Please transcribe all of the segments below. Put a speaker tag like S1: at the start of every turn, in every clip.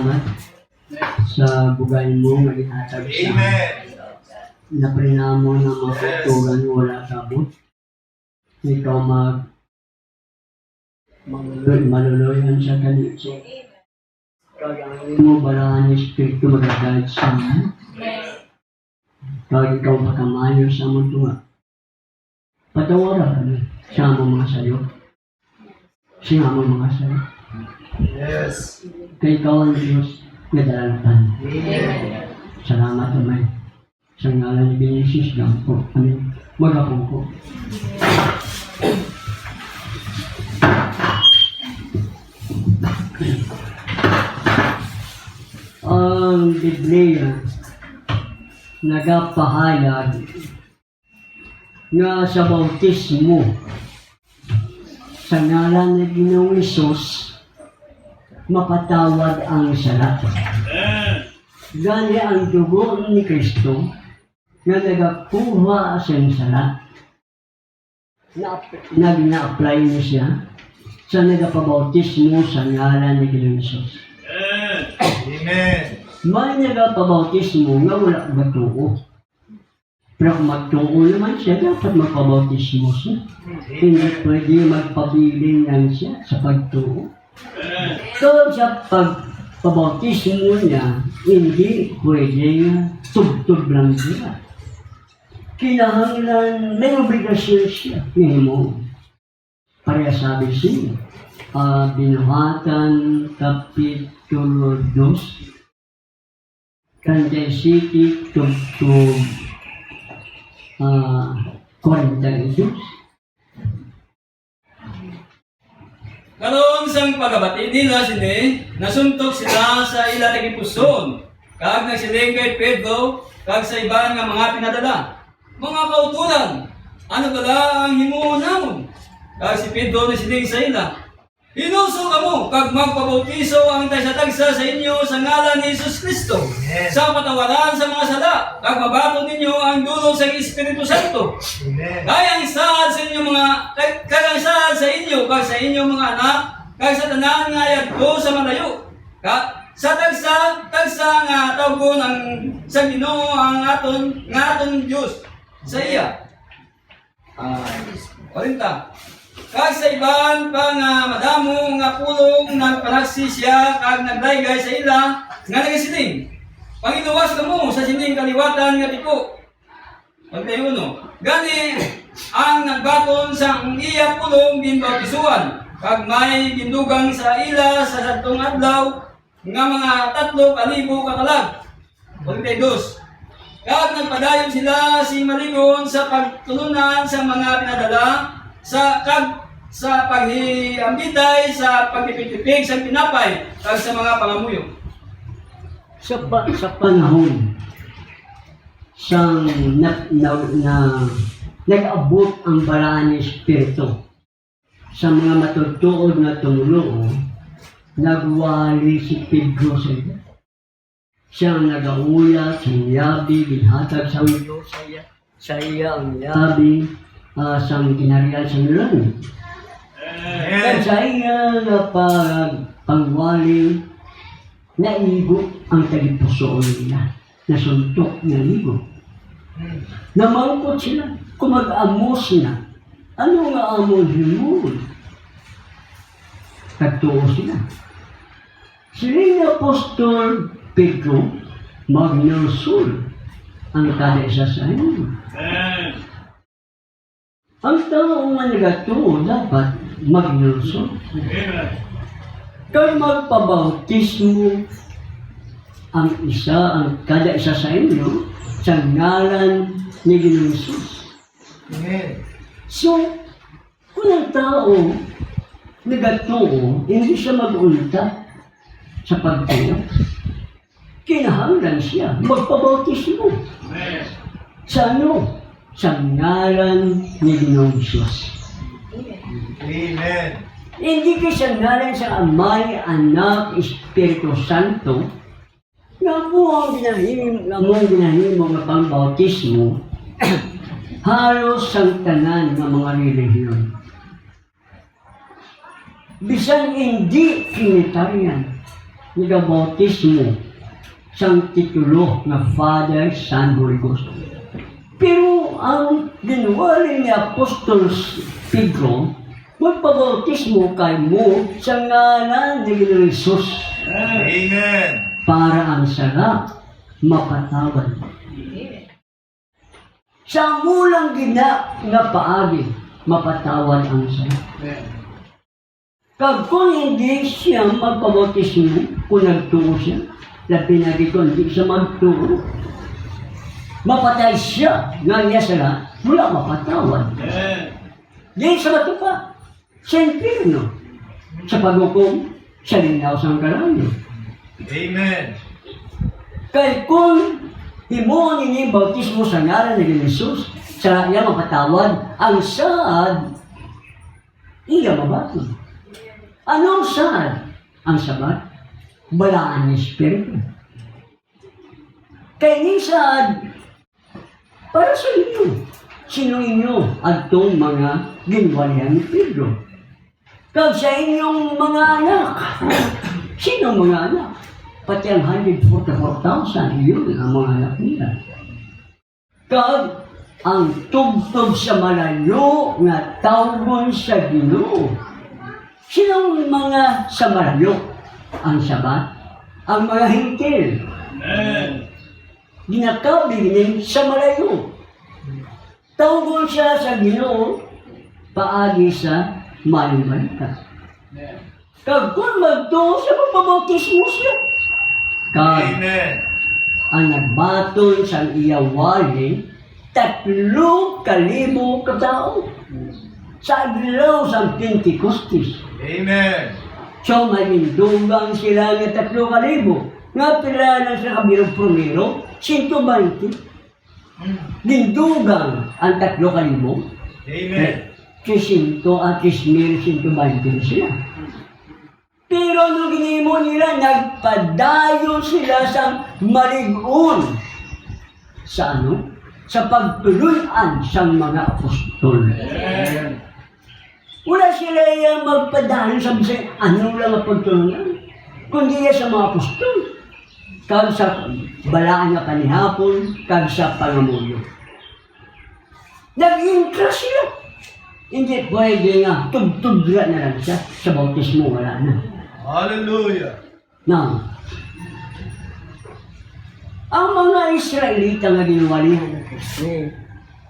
S1: salamat sa bugay mo nga ihatag sa naprinamo ng mga kulturan wala sabot. Ikaw maluluyan sa kanito. Kagawin mo balahan ng Espiritu magagad sa mga. Kag ikaw makamayo sa mga patawaran siya mo mga sayo. Siya mo mga sayo.
S2: Yes.
S1: Kay ikaw ang Diyos na dalalatan. Salamat naman. Sa ngalan ni Binisis lang po. Amin. Magapong ko. Ang Biblia nagapahayag nga sa bautismo sa ngalan ng Ginoong Hesus mapatawad ang sala. Gani ang dugo ni Kristo na nagakuha sa sala na-apply niya siya sa nagapabautismo sa ngalan ni Ginoong Hesus.
S2: Amen.
S1: May nagapabautismo nga wala magtuo. Pero kung magtuo naman siya, dapat magpabautismo siya. Hindi pwede magpabiling lang siya sa pagtuo. So sa pagpabautismo niya, hindi pwede tugtog lang siya. Kinahanglan, may obligasyon siya. Minimo. Pareha sabi siya. Binuhatan, Kapitulo 2, Kansay City, tugtog 42.
S3: Karon sang pagabati nila sini, nasuntok sila sa ila tagipuson. Kag nagsiling kay Pedro, kag sa iban nga mga pinadala. Mga kautulan, ano bala ang himuon namon? Kag si Pedro nagsiling sa ila, hinuso kamo, kag magpabautiso ang tagsa-tagsa sa inyo sa ngalan ni Jesus Kristo. Sa patawaran sa mga sala, kag mabaton ninyo ang dulong sa Espiritu Santo. Kaya ang saad sa inyo kag ang saad sa inyo, kag sa inyo mga anak, kag sa tanan nga yadto sa malayo. Sa tagsa nga tawgon ang sa Ginoo ang aton Dios sa iya. 40. Kag sa iban pa nga madamo nga pulong nagpalagsi siya kag nagdaygay sa ila nga nagasiling. Pangiluwas kamo sa sining kaliwatan nga tiko. 41. Gani ang nagbaton sa iya pulong ginbautisuan kag may gindugang sa ila sa sadtong adlaw nga mga 3,000 kakalag. 42. Kag nagpadayon sila si Maligon sa pagtulunan sa mga pinadala sa paghiambitay sa pagpipig sa pinapay kag sa mga pangamuyo.
S1: Sa panahon siyang nag-abot ang balaan ng Espiritu sa mga matutuod na tumulo, nagwali si Pedro sa iya. Siyang nag-auya sa yabi, binhatag sa ulo sa iya ang yabi, sa kinariyan sa langit. At sa iya na pangwali, naigo ang talipusoon nila. Nasuntok na ligo. Namangkot sila, kung mag-amos na. Ano nga amos mo? Tagtuo sila. Sila Apostol Pedro, magnasul ang kada isa sa inyo. Ang taong managatuo dapat magnasul. Kaya magpabautismo ang kada isa sa inyo sa ngalan ni Ginoong Hesus. So, kung ang tao nagatuo, hindi siya mag-unta sa pagtuo. Kinahanglan siya magpabautismo. Sa ano? Sa ngalan ni Ginoong Hesus.
S2: Amen.
S1: Hindi ka sa ngalan sa Amay, Anak, Espiritu Santo, nga mo ang ginahimo nga pang-bautismo, halos ang tanan ng mga relihiyon. Bisan hindi Trinitarian, nagabautismo sang titulo na Father, Son, Holy Ghost. Pero ang ginwali ni Apostol Pedro, magpabautismo kay mo sa ngalan ni Jesus
S2: Amen.
S1: para ang sarap mapatawad. Sa mulang nga paagi, mapatawad ang sarap. Kag kung hindi siya magpabautismo, kung nagtuo siya, labi na dito, hindi siya magtuo, mapatay siya, nga niya sarap, wala mapatawad. Di sa bato pa, sa impirno, sa paghukom, sa linaw sa karanyo.
S2: Amen.
S1: Kaya kung himuon ninyo yung bautismo sa ngalan ni Jesus, sa iya mapatawad, ang saad, iya mabatid. Anong saad? Ang sabat, balaan ng Espiritu. Kaya ni saad, para sa inyo, sino inyo at itong mga ginwalihan ni Pedro? Kag sa inyong mga anak, sino mga anak? Pati ang 144,000, yun ang mga anak nila. Kag ang tugtog sa malayo nga tawgon sa Ginoo. Sinong mga sa malayo? Ang sabat, ang mga hintil. Ginakabinin sa malayo. Tawgon siya sa Ginoo, paagi sa maling balita. Kag kung magtuo sa pagpabautismo siya, kag
S2: Amen.
S1: ang nagbaton sa iyawali, 3,000 katao sa adlaw sa Pentecostes.
S2: Amen.
S1: So may indugang sila ng 3,000. Nga pila na sa kabilang promero, 120. Gindugang ang 3,000.
S2: Amen.
S1: 300 at 3,120 sila. Pero nung ginimo nila, nagpadayon sila sa malig-on. Sa ano? Sa pagtuluyan sa mga apostol.
S2: Amen.
S1: Wala sila yung magpadayon sa bisay, ano lang ang pagtuluyan? Kundi sa mga apostol. Kag sa balaan na panihapon, kag sa pangamuyo. Nag-interest sila. Hindi pwede nga, tugtugra na lang siya. Sa bautismo, wala na.
S2: Hallelujah.
S1: Now, ang mga Israelita nga ginwalihan ni Kristo,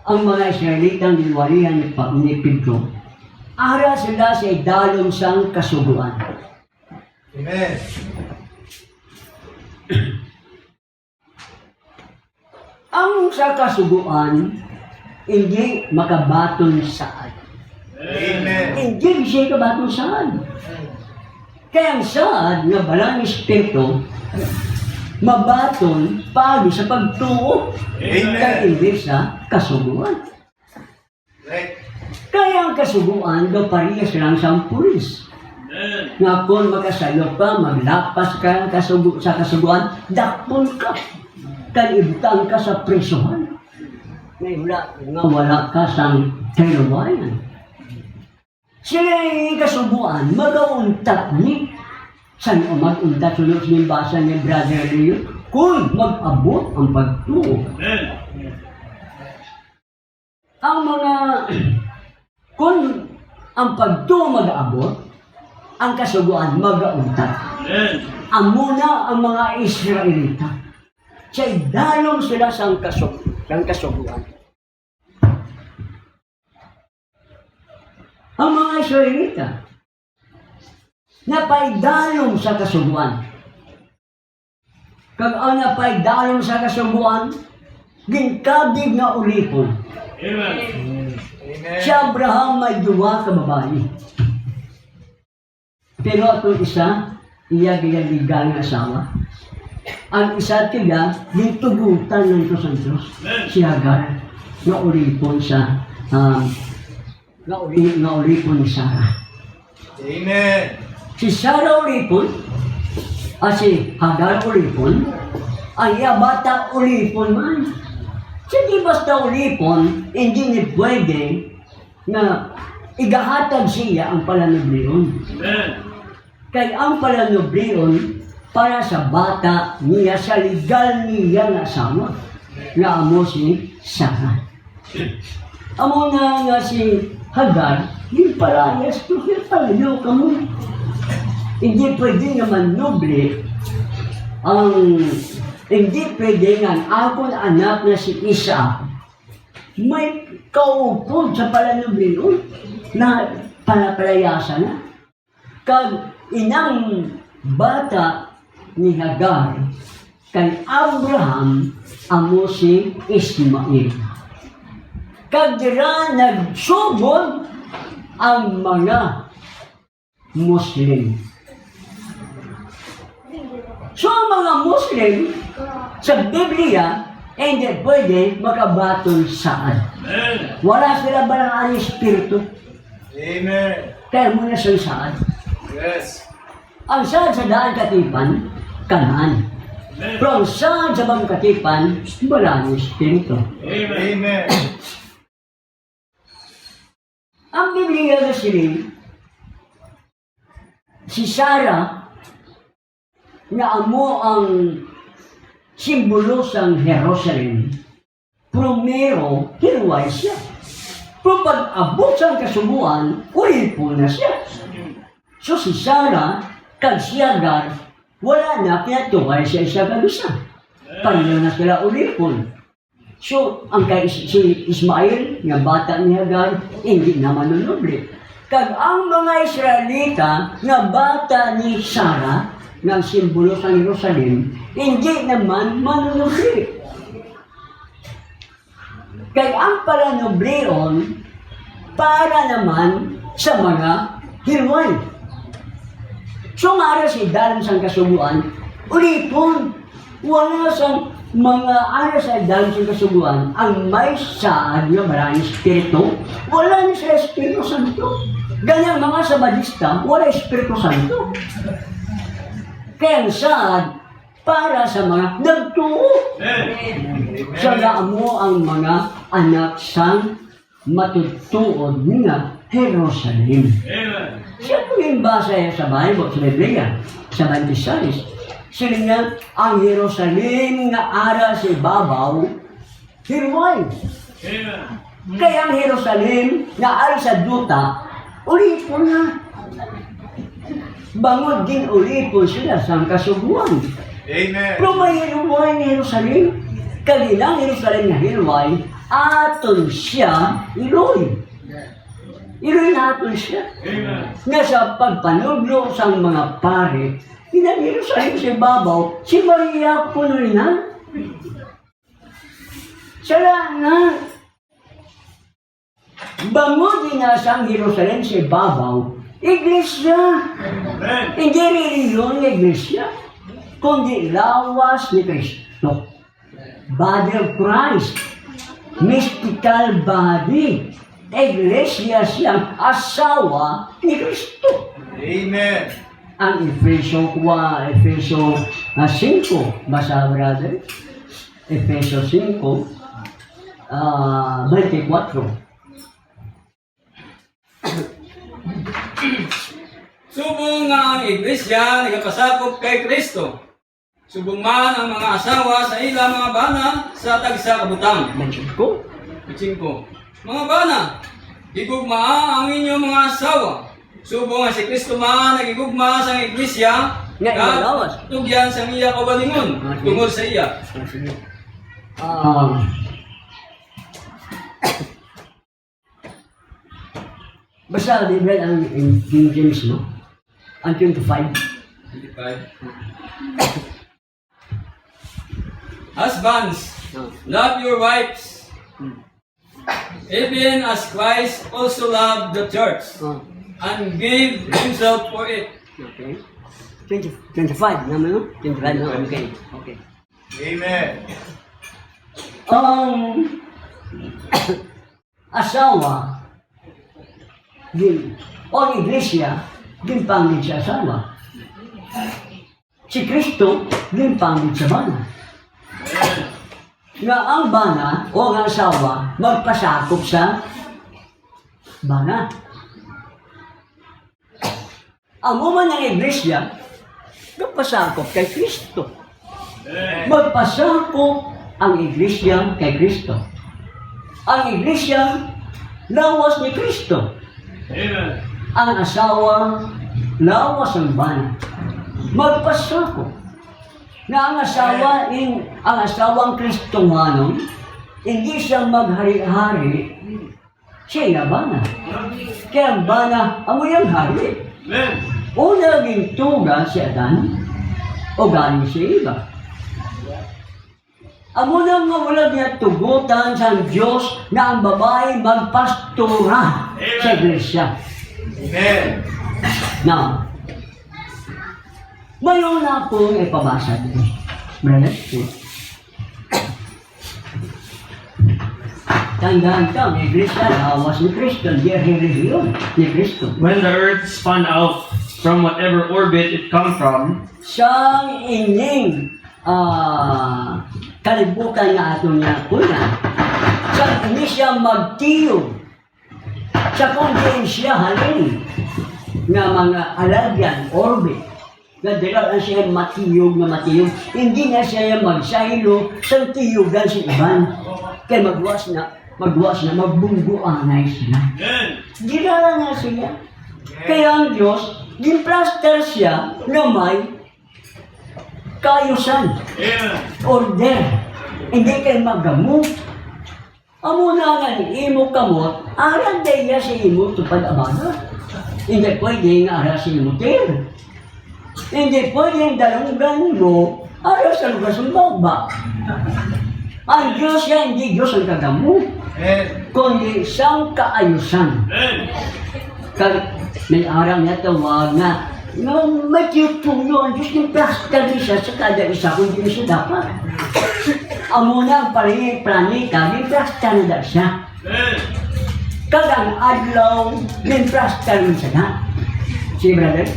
S1: ang mga Israelita nga ginwalihan ni Pedro, ara sila sa idalong sang kasuguan.
S2: Amen.
S1: Ang sa kasuguan, hindi makabaton saan.
S2: Amen.
S1: Hindi siya kabaton saan. Kaya ang saan nga balang Espiritu, mabaton pagi sa pagtuo.
S2: Amen.
S1: Kaya hindi sa kasuguan.
S2: Right.
S1: Kaya ang kasuguan daw parehas lang sa pulis. Nga kung magkasalo ka, maglapas ka sa kasuguan, dakpon ka. Kalibutang ka sa presohan. Ngayon nga wala ka sa teluwayan. Sila yung kasuguan, mag-auntat ni. Saan o mag-untat sulok sa basa ni Brother Leo? Kung mag-abot ang pagtuo. Ang mga, kung ang pagtuo mag-abot, ang kasuguan mag-auntat. Ang muna ang mga Israelita. Sa idalong sila sa kasuguan. Ang mga Israelita, napaidalong sa kasuguan. Kag ang napaidalong sa kasuguan, ginkabig nga ulipon.
S2: Amen.
S1: Si Abraham may duwa ka babae. Pero atong isa, iya ginaligang asawa. Ang isa tiga, gintugutan ng Diyos ang Diyos. Si Hagar, nga ulipon sa, nga ulipon ni Sarah.
S2: Amen.
S1: Si Sarah ulipon, si Hagar ulipon, ang iya bata ulipon man. Hindi basta ulipon, hindi ni pwede na igahatag siya ang palanoblion. Kaya ang palanoblion, para sa bata niya sa legal niya nga asawa nga amo si Sarah. Amo na nga si Hagar, di palayas to siya palayo ka mo. Hindi pwede naman noble hindi pwede nga akong anak na si Isa may kaupod sa palanubin na palapalayasan na. Kag inang bata ni Hagar kay Abraham amo si Ismail. Kag dira nagsugod ang mga Muslim. So ang mga Muslim sa Biblia hindi pwede makabaton saan. Wala sila balang espiritu.
S2: Amen.
S1: Kaya muna sa saan.
S2: Yes.
S1: Ang saan sa daan katipan, Kanaan. Pero ang saan sa bang katipan, balang espiritu.
S2: Amen.
S1: Ang Biblia na si Sarah, na amo ang simbolo sa Jerusalem, primero, hiruay siya. Pero pag abot sa kasubuan, ulipon na siya. So si Sarah, kag si Hagar, wala na, kaya tuway siya isa kagusa. Pareho na sila ulipon. So, ang kay si Ismail, nga bata ni Hagar, hindi naman nunuble. Kag ang mga Israelita, nga bata ni Sarah, ng simbolo sa Jerusalem, hindi naman manunuble. Kaya ang palanubleon, para naman sa mga hirway. So nga si dalam sang kasubuan, ulipon, wala sang mga aras sa dalam sang kasubuan, ang may saad nga maraming espiritu, wala na sa Espiritu Santo. Ganyang mga sabadista, wala Espiritu Santo. Kaya saad para sa mga nagtuo. Siya mo ang mga anak sang matutuod nga Jerusalem. Siya po yung basa sa Bible, sa Biblia, sa 26. Sila nga, ang Jerusalem nga ara sa ibabaw, hirway. Kaya ang Jerusalem nga ara sa duta, ulipon na. Bangod din ulipon sila sa kasubuan.
S2: Amen.
S1: Pero may hirway ni Jerusalem. Kanilang Jerusalem nga hirway, aton siya iloy. Iloy na aton siya. Nga sa pagpanuglo sa mga pare, inang Jerusalem si babaw, si Maria puno na. Siya na. Bangod din na sa Jerusalem si babaw, iglesia. Hindi reliyon ng iglesia, kundi lawas ni Kristo. Body of Christ, mystical body, iglesia siyang asawa ni Kristo.
S2: Amen.
S1: Ang Efeso 5, basa brother, Efeso 5, 24.
S3: Subong nga ang iglesia nagapasakop kay Kristo. Subong man ang mga asawa sa ilang mga bana sa tagsa kabutang.
S1: Mention ko,
S3: Mga bana, igugma ang inyong mga asawa. Subong nga si Kristo man nagigugma sa iglesia,
S1: Nga, ilawas.
S3: tugyan sa iya kabalingon, tungod sa iya.
S1: Basta, di ba ang King James, no? Ang 25.
S3: Husbands, love your wives, even as Christ also loved the church, and gave himself for it.
S1: Okay. 25 naman, no? 25 no? Okay. Okay.
S2: Amen.
S1: Ang asawa, o iglesia, din pangit sa asawa. Si Kristo, din pangit sa bana. Nga ang bana o ang asawa, magpasakop sa bana. Ang uman ng iglesia, Nagpasakop kay Kristo. Magpasakop ang iglesia kay Kristo. Ang iglesia, lawas ni Kristo. Ang asawa, lawas ang bana. Magpasakop na ang asawang Kristohanon, hindi siya maghari-hari, siya bana. Kaya ang bana, amoy ang hari. O naging tuga si Adan, o galing si Eva. Amo na nga wala niya tugutan sa Diyos na ang babae magpastora sa iglesia.
S2: Amen.
S1: Now, mayon na po ipabasa dito. Brother, tandaan ka, ang iglesia, lawas ni Kristo, di relihiyon ni Kristo.
S4: When the earth spun out from whatever orbit it come from,
S1: Siyang ining kalibutan na ato niya una. Siyang ini siya magtiyog sa kung siya halin nga mga alagyan, orbit. Nadilaan siya matiyog na matiyog. Hindi na siya magsahilo sa tiyugan si Iban. Kaya magwas na, magbungguanay sila. Ginala nga sila. Kaya ang Diyos, ginplaster siya na may kayusan. Order. Hindi kayo magamot. Amo na nga ni imo kamot, aran daya si imo tupad abana. Hindi pwede nga ara si imo ter. Hindi pwede dalunggan mo, ara sa lugar sa baba. Ang Diyos yan, hindi Diyos ang kagamot, kundi siyang kaayusan. May arang niya tawag na may tutuyo ang Diyos ng plaster siya sa kada isa kung hindi siya dapat. Amo na ang planeta, may plaster na siya. Kadang adlaw, may plaster na siya na. See, brother?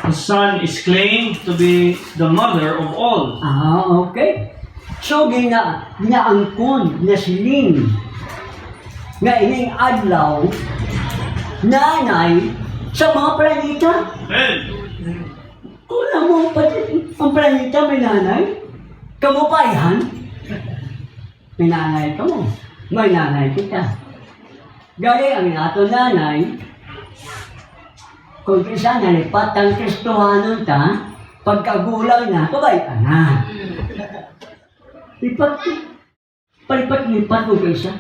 S4: the sun is claimed to be the mother of all.
S1: Okay. So, ginaangkon na siling nga ining adlaw, nanay sa mga planeta. Kung mo pati ang planeta may nanay, kamu pa yan? May nanay ka mo. May nanay kita. Gari ang ato nanay, kung isa nalipat ang Kristohanon ta, pagkagulang na, pabayaan na. Palipat-lipat mo isa.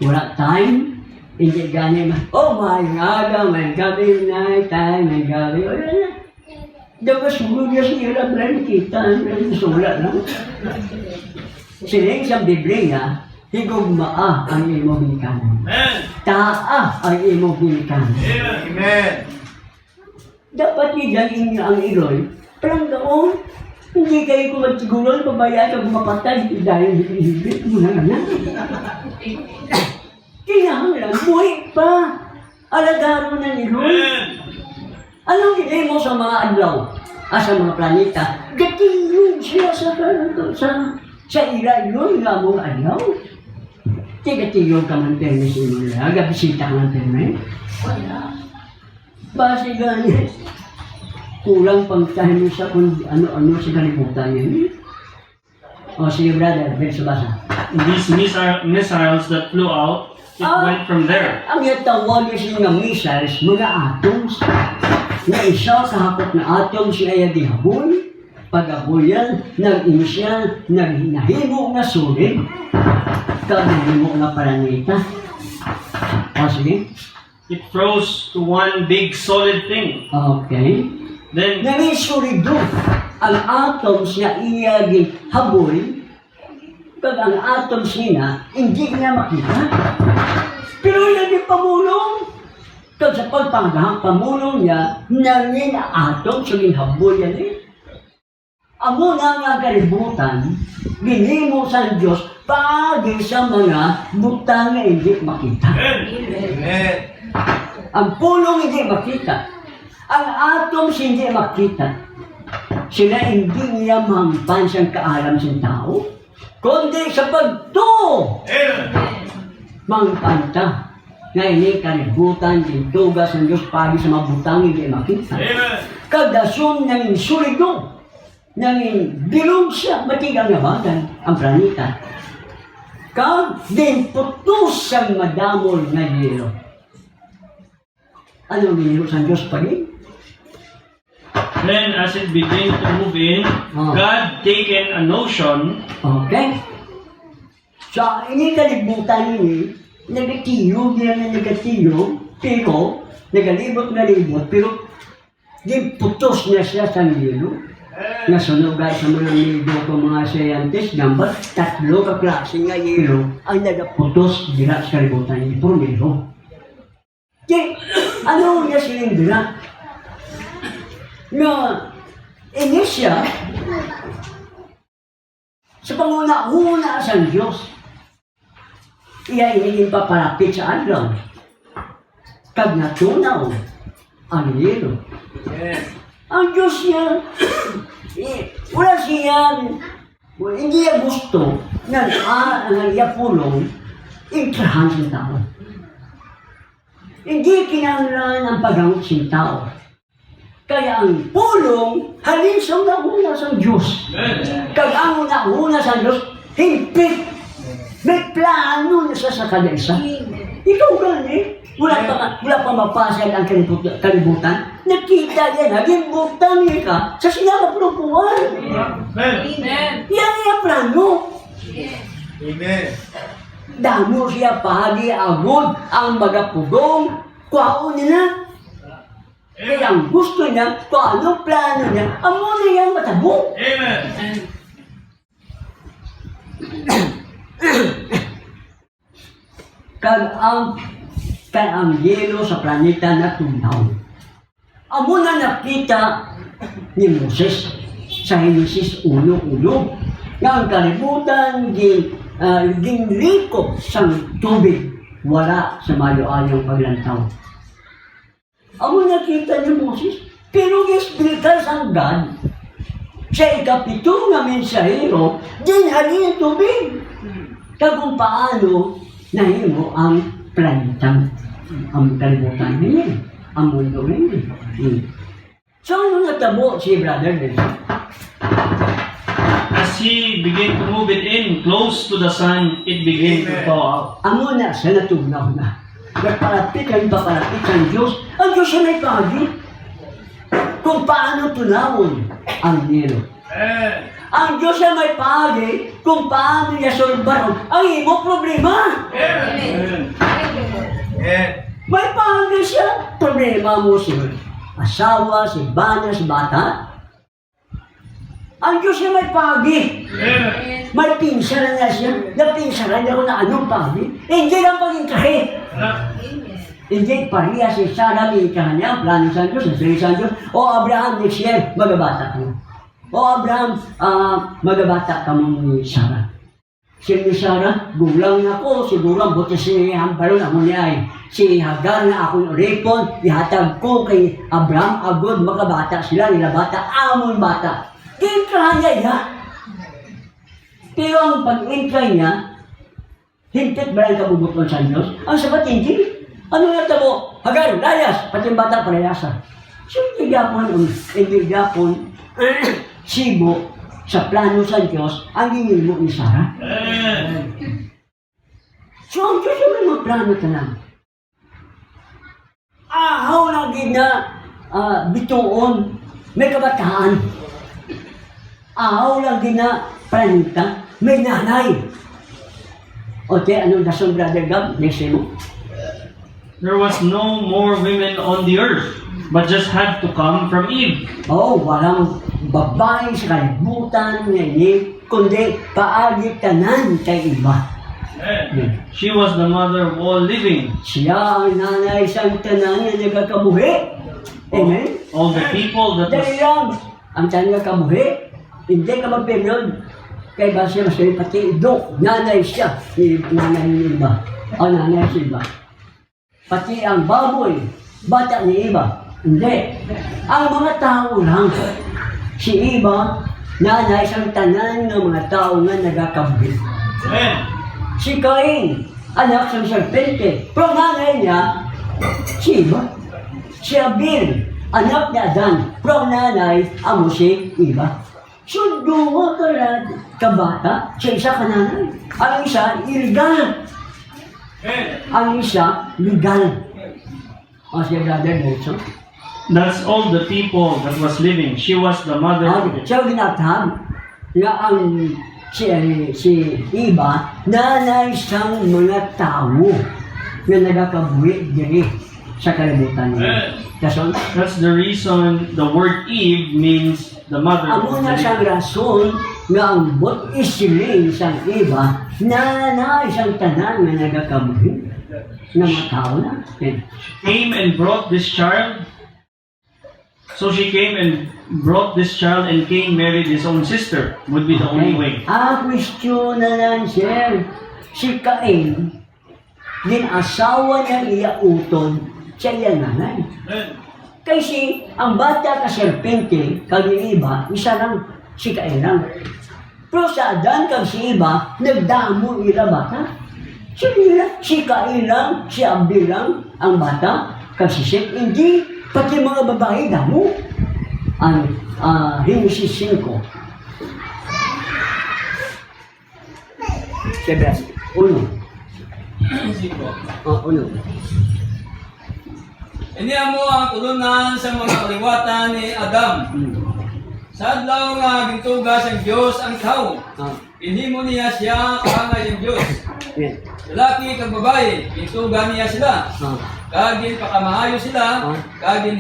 S1: Wala time, hindi gani ma. Oh my God, may gabi na, time, may gabi. Wala na. Dapat sulo niya siya, wala kita, sulat na. Siling sa Biblia, higugmaa ang imo binikanan. Taa ang imo binikanan.
S2: Amen.
S1: Dapat igalin niyo ang iloy. Parang gaon, hindi kayo kumatigulan, pabayaan ka mapatay dahil hibit mo na nga. Kailangan buhay pa. Alagaro ng iloy. Anong hindi mo sa mga adlaw, sa mga planeta, gatiyog siya sa ila-iloy nga mong adlaw. Tigatiyog ka man permis mo nila, gabisita ka man permis. Basi ganyan. Kulang pang tayo sa kung ano-ano sa kalimutan niya. O sige brother, verso basa.
S4: These missiles that flew out, it went from there.
S1: Ang yatawag yung mga missiles, mga atoms. Na isa kahapot na atom si Ayadi Haboy. Pag-aboyan, nag-inisyal, nag-hinahimo na sulit. Kag-hinahimo na planeta. O sige.
S4: It froze to one big solid thing.
S1: Okay.
S4: Then
S1: Narisuri doon ang atoms na iyaging haboy. Pag ang atoms niya, hindi na makita. Pero hindi pamulong. Kag sa pagpanggahang pamulong niya, nangin atoms yung haboy yan eh. Amo na nga kalibutan, ginimo sa Diyos pagi sa mga butang na hindi makita.
S2: Amen.
S1: Ang pulong hindi makita. Ang atoms hindi makita. Sila hindi niya mampan siyang kaalam sa tao, kundi sa pagto. Mangpanta. nga ini kalibutan, gintugas ng Diyos pagi sa mabutang hindi makita. Kagdason ng insulido, ng bilog siya, matigang nabagan ang planeta. Kag din putos ang madamol na yelo. Ano giniro sa Diyos pa rin?
S4: Then, as it began to move in, God taken a notion
S1: Okay? So, ini kalibutan ini, nagatiyog yan na nagatiyog, pero, nagalibot, pero, di putos na siya sa yelo. Nasunog guys sa mga nido ko mga scientist, number, 3 ka klase nga yelo, ang nagaputos dira sa kalibutan ini, puro yelo. Kaya, ano niya silang dira? Na, ini siya, sa panguna-una sa Diyos, iya hindi papalapit sa adlaw. Kag natunaw, ang yelo. Ang Diyos niya, wala siyang, hindi niya gusto na iya pulong, intrahan sa tao. Hindi kinanglan ang paggamot sa tao. Kaya ang pulong, halin sa una sa Diyos. Kag ang una sa Diyos, higpit. May plano na sa kanisa. Ikaw gani, wala pa mapasal ang kalibutan. Nakita yan, naging buktan niya ka sa sinama pulupuan.
S2: Amen.
S1: Yan ang plano.
S2: Amen.
S1: Damo siya pagi agod ang magapugong, kwao niya. Kaya ang gusto niya, kung anong plano niya, amo na yan matabo.
S2: Amen.
S1: Kag ang yelo sa planeta na tunaw. Amo na nakita ni Moses sa Genesis 1:1 nga ang kalibutan ginlikop sa tubig, wala sa mayo-ayong paglantaw. Amo nakita ni Moses, pero gisbilitas ang God sa ikapito nga mensahero, dinhalin tubig. Kag kung paano nahimo ang planetang, ang kalibutan niya, ang mundo niya. So, ano natabo si Brother Dennis?
S4: as he began to move it in close to the sun, it began to thaw out.
S1: Amo na sa natunaw na. Nagpalapit ang papalapit sa Diyos. Ang Diyos ay may pagi. Kung paano tunawon ang yelo. Ang Diyos ay may pagi kung paano niya solbaron ang imo problema.
S2: Amen.
S1: May pagi siya. Problema mo si asawa, si bana, si bata. Ang Diyos ay may pagi. May pinsaran na siya. Napinsaran niya kung na anong pagi. Hindi lang paging kahit. Hindi pariya si Sarah, minikahan niya, plano sa Diyos, nasiri sa Diyos. O Abraham, next year, magabata ka mo. O Abraham, magabata ka mo ni Sarah. Si Sarah, gulang na ako, siguro ang buti si Hambaron, ako niya ay si Hagar na akong ripon, ihatag ko kay Abraham, agod, magabata sila, nilabata, amon bata. Kinkahan niya ya. Pero ang pag-inkay niya, hintit ba lang kabubuton sa Diyos? Ang sabat hindi. Ano nga tabo? Hagar, layas, pati yung bata parehasa. So, hindi gapon, sibo sa plano sa Diyos ang ginimo ni Sarah. So, ang Diyos yung mga plano tanan. Ahaw lagi na bituon, may kabataan. Ahaw lagi na planeta, may nanay. O te, anong dason, Brother Gab? Next mo.
S4: There was no more women on the earth, but just had to come from Eve.
S1: Oo, walang babae sa kalibutan ngayon, kundi paagi tanan kay iba.
S4: She was the mother of all living.
S1: Siya ang nanay sa tanan na nagkakabuhi. Amen?
S4: All the people that
S1: Dahil
S4: was...
S1: lang, ang tanan nagkakabuhi, hindi ka mag-period. Kaya ba siya masaya pati idok, nanay siya, nanay ng iba. O nanay sa iba. Pati ang baboy, bata ni iba. Hindi. Ang mga tao lang. Si iba, nanay sa tanan ng mga tao nga nagkakabuhi. Si Cain, anak sa serpente. Pero nanay niya, si Eva. Si Abel, anak ni Adan. Pero nanay, amo si Eva. So, duwa kabata sa isa kananay. Ang isa, illegal. Ang isa, legal. O siya, Brother Nelson.
S4: That's all the people that was living. She was the mother of it.
S1: Siya ginataham na ang si Eva, nanay siyang mga tao na nagakabuhi diri sa kalibutan niya. Kason,
S4: That's the reason the word Eve means the mother of
S1: amo
S4: the
S1: na siyang
S4: living.
S1: rason nga ang bot isiling siyang Eva, nanay siyang tanan na nagakabuhi na mga tao na.
S4: Came and brought this child. So she came and brought this child, and Cain married his own sister. Would be the only way.
S1: Ang question na lang, sir, si Cain, din asawa niya iyautod sa iyang nanay. Kasi ang bata ka serpente, kag iba, isa lang, si Cain lang. Pero sa Adan kag si Iba, nagdamo ila bata. Si Cain lang, si Abel lang, ang bata, kag si Seth, hindi, pati mga babae damo. Ang Genesis 5. Sebas, uno. Uno.
S3: Ini mo ang tulunan sa mga kaliwatan ni Adam. Sa adlaw nga gintugas ang Dios ang tao. Inhimo niya siya kaangay ang Dios.
S1: Yan.
S3: Lalaki kag babae, gintugan niya sila. Kagin pakamaayo sila, kagin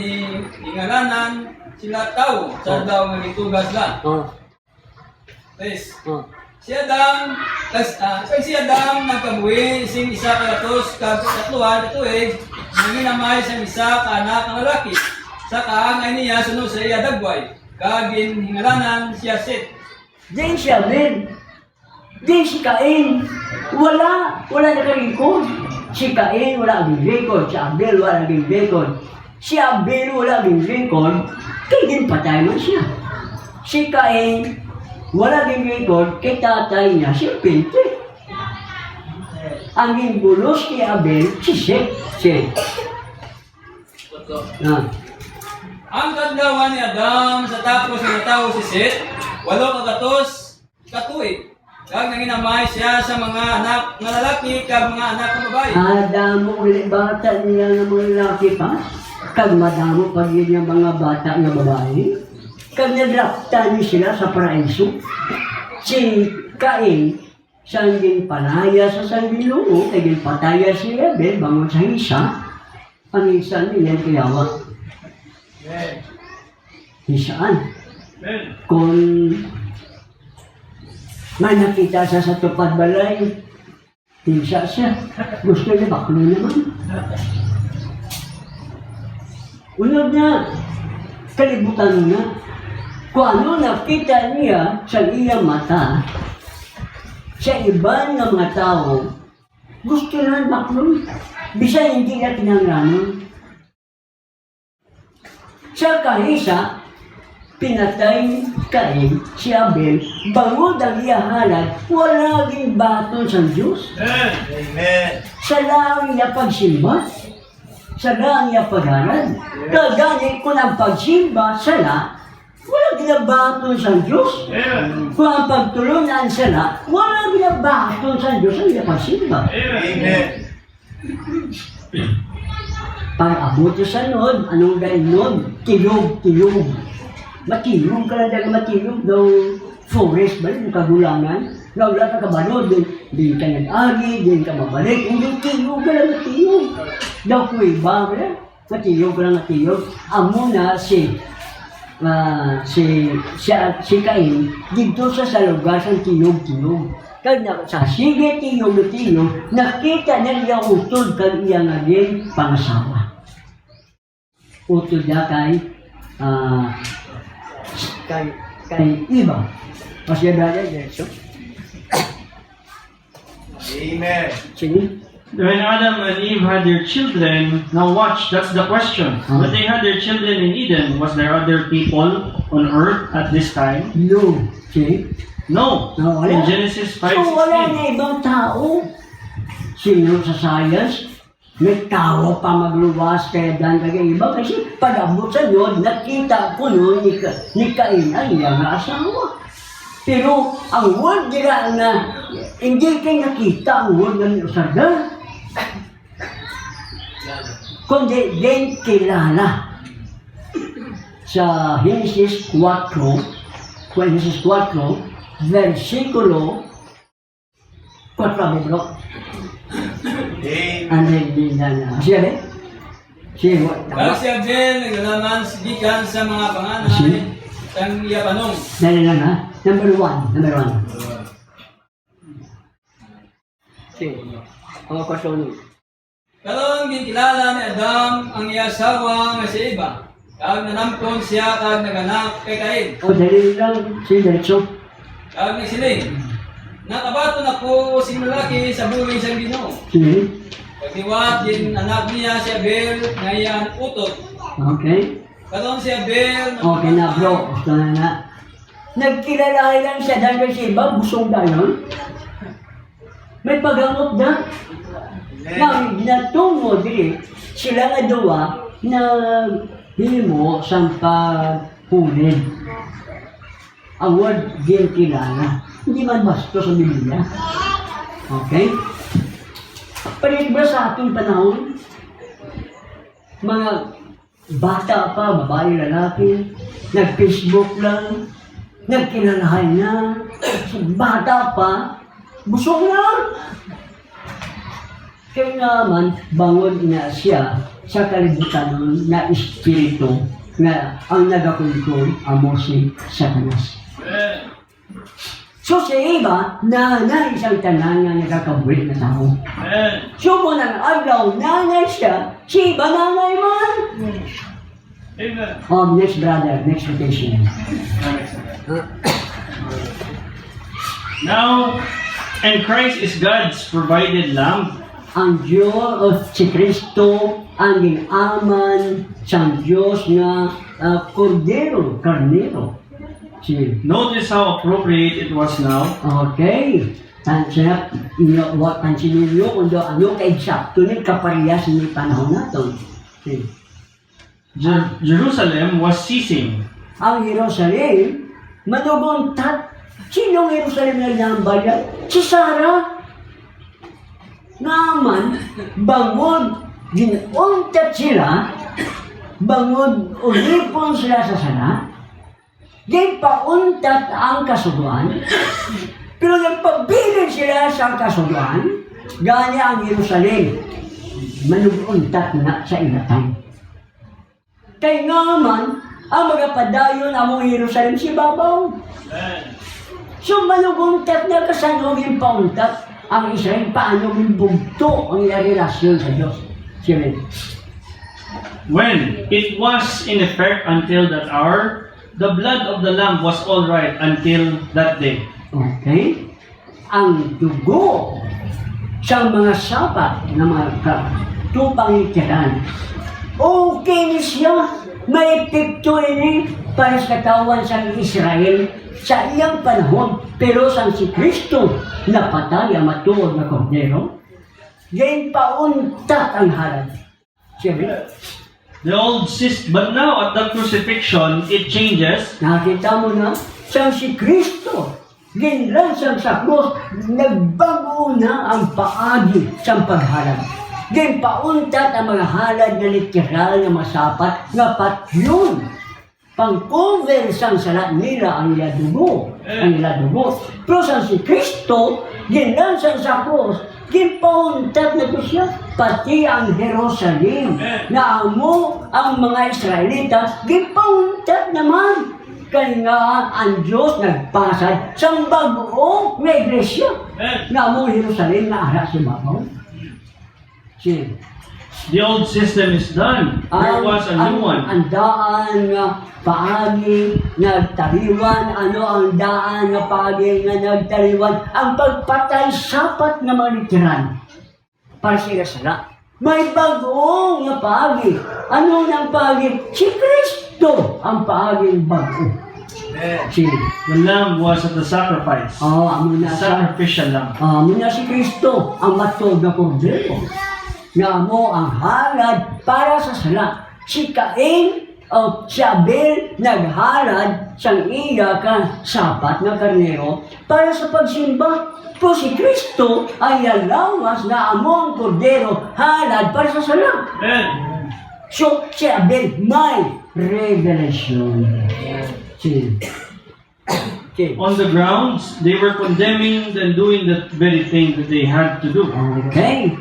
S3: ingalanan sila tao. Sa adlaw nga gintugas sila. Yes. Si Adam, kag si Adam nagkabuhi sing isa ka gatos kag katluhan katuig nanginamay sa isa ka anak nga lalaki. Sa kaangay niya sunod sa iya dagway. Kagin hingalanan siya Seth.
S1: Diyan si Abel. Diyan si Cain. Wala nakalingkod. Si Cain wala naging record. Si Abel wala naging record. Si Abel wala naging record. Kaya din patay man siya. Si Cain wala naging record. Kaya tatay niya si Pente. Ang imbulos kay Abel si Seth.
S3: Ang kadlawan ni Adam sa tapos nga tawo si Seth, 8 kagatos katuig. Kag nanginamay siya sa mga anak nga lalaki kag mga anak nga babae.
S1: Adamo ulit bata niya ng mga lalaki pa. Kag madamo pa yun yung mga bata nga babae. Kag nadraptan niya sila sa paraiso. Si Cain, siyang ginpalaya sa sanbilungo, kag ginpataya si Abel, bangon sa isa. Ang isa niya kayawa. Isaan? Kung may nakita siya sa tupad balay, tinsa siya. Gusto niya baklo naman. Unod na, kalibutan na. Kung ano nakita niya sa iyang mata, sa iban ng mga tao, gusto na baklo. Bisa hindi na tinangranon. Sa kahisa, pinatay Cain si Abel, bangod ang iyahalad, wala rin baton sa Diyos.
S2: Amen.
S1: Sa lang niya pagsimba, sa lang niya pagharad. Kaganit ko ng pagsimba, sala, wala ginabaton sa Diyos. Kung ang pagtulungan sala, wala ginabaton sa Diyos ang niya pagsimba.
S2: Amen.
S1: Para abot sa nod, anong dahil nod? Tilog. Matilog ka lang dahil matilog daw forest ba yung kagulangan? Wala ka kabalod, di ka nag-agi, di ka mabalik, hindi tilog ka lang matilog. Daw kuiba ka lang, matilog ka lang matilog. Amo na si Cain, dito sa salugasan tilog. Kag sa sige tilog, nakita na niya utod kag iya nga din pangasawa. Utod na kay Eva. Masya brother, Gerson.
S2: Amen.
S1: Sige.
S4: When Adam and Eve had their children, now watch, that's the question. When they had their children in Eden, was there other people on earth at this time?
S1: No. See?
S4: No.
S1: No, wala.
S4: In Genesis
S1: So wala
S4: 5:16.
S1: na ibang tao. Sino sa science? May tao pa magluwas kaya dan kagaiba kasi pag-abot sa yun, nakita ko nun ni Cain ay iyang asawa. Pero ang word nila na hindi kayo nakita ang word ng usaga. Kundi din kilala. Sa Genesis 4, versikulo 4, bro.
S2: Amen.
S1: Ano din na siya rin? Siya what?
S3: Kag si Abel naglalaman gikan sa mga panganay sang iya panong.
S1: Dali lang ha. Number one. Sige. Ang kwasyon.
S3: Karon ginkilala ni Adam ang iya asawa nga si Eva. Kag nanampon siya kag naganak kay Cain.
S1: O dali lang. Sige, diretso.
S3: Kag nagsiling. Nakabato na ko si malaki sa bulig sang Ginoo.
S1: Sige.
S3: Pagdiwat din anak niya si Abel nga iyang utot.
S1: Okay.
S3: Karon si Abel
S1: Okay na bro. Gusto na. Nagkilala lang siya dahil kasi iba. Busong dayon. May pagamot na. Na ginatungo dili sila nga duwa na himo sa paghulid. Ang word din kilala. Hindi man basto sa Biblia. Okay? Palit ba sa ating panahon? Mga bata pa, babae, lalaki, nag-Facebook lang, nagkilalahan na, bata pa, busog na. Kaya naman, bangon na siya sa kalibutan na espiritu na ang nagakontrol amo si Satanas. So si Eva, nanay isang tanan nga nagkakabulit na tao. So mo nang agaw, nanay siya, si Eva nanay man. Next brother, next rotation.
S4: Now, and Christ is God's provided lamb.
S1: Ang Diyos, si Kristo, ang ginaman sa Diyos na kordero, karnero. Si
S4: Notice how appropriate it was now.
S1: okay. Tansya, what pansin ninyo kung ano ka-eksakto ng kaparehas ng panahon natin. Okay.
S4: Jerusalem was ceasing.
S1: Ang Jerusalem, manuguntat. Sinong Jerusalem na nambaya? Si Sarah. Naman, bangod, ginuntat sila, bangod, ulipon sila sa sana, di pauntat ang kasuduan, pero nagpabilin sila sa kasuduan, ganya ang Jerusalem, manuguntat na sa ilatay. Kaya naman, ang mga padayon among Jerusalem si Babaw. So manuguntat na kasanong yung pauntat, ang Israel paano bugto ang relasyon sa Diyos. Sige.
S4: When it was in effect until that hour, the blood of the lamb was all right until that day.
S1: Okay? Ang dugo sa mga sapat na mga tupangitiran. Okay ni siya. May epekto ini para sa katawan sa Israel sa iyang panahon. Pero sa si Kristo napatay ang matuod na kordero, gayon pauntat ang halad. Siyempre,
S4: The old system, but now at the crucifixion, it changes.
S1: nakita mo na, siyang si Kristo, ginlan siyang sa krus, nagbago na ang paagi siyang paghalad. Gayon pauntat ang mga halad na literal na masapat, nga patyon. Pang-cover siyang salat nila ang nila dugo. Pero sa si Kristo, ginlan siyang sa krus, ginpauntat na ito siya, pati ang Jerusalem, na amo ang mga Israelita, ginpauntat naman. Kaya nga ang Diyos nagpasad sa bago na iglesia, na amo Jerusalem na ara si Babaw. Sige.
S4: The old system is done. There was a new one.
S1: Ang daan nga paagi nagtariwan, ano ang daan nga paagi nga nagtariwan, ang pagpatay sapat nga mga literal para sa sala. May bagong nga paagi. Ano nang paagi? Si Kristo ang paaging bago. Si,
S4: The lamb was at the sacrifice.
S1: amo
S4: The
S1: na sa,
S4: sacrificial lamb.
S1: amo na si Kristo, ang matog na kordero. Na mo ang halad para sa sala. Si Cain o si Abel naghalad sa iya ka sapat na karnero para sa pagsimba. Po si Kristo ay alawas na among kordero halad para sa sala. So, si Abel may revelation. Si,
S4: On the grounds, they were condemning and doing the very thing that they had to do.
S1: okay.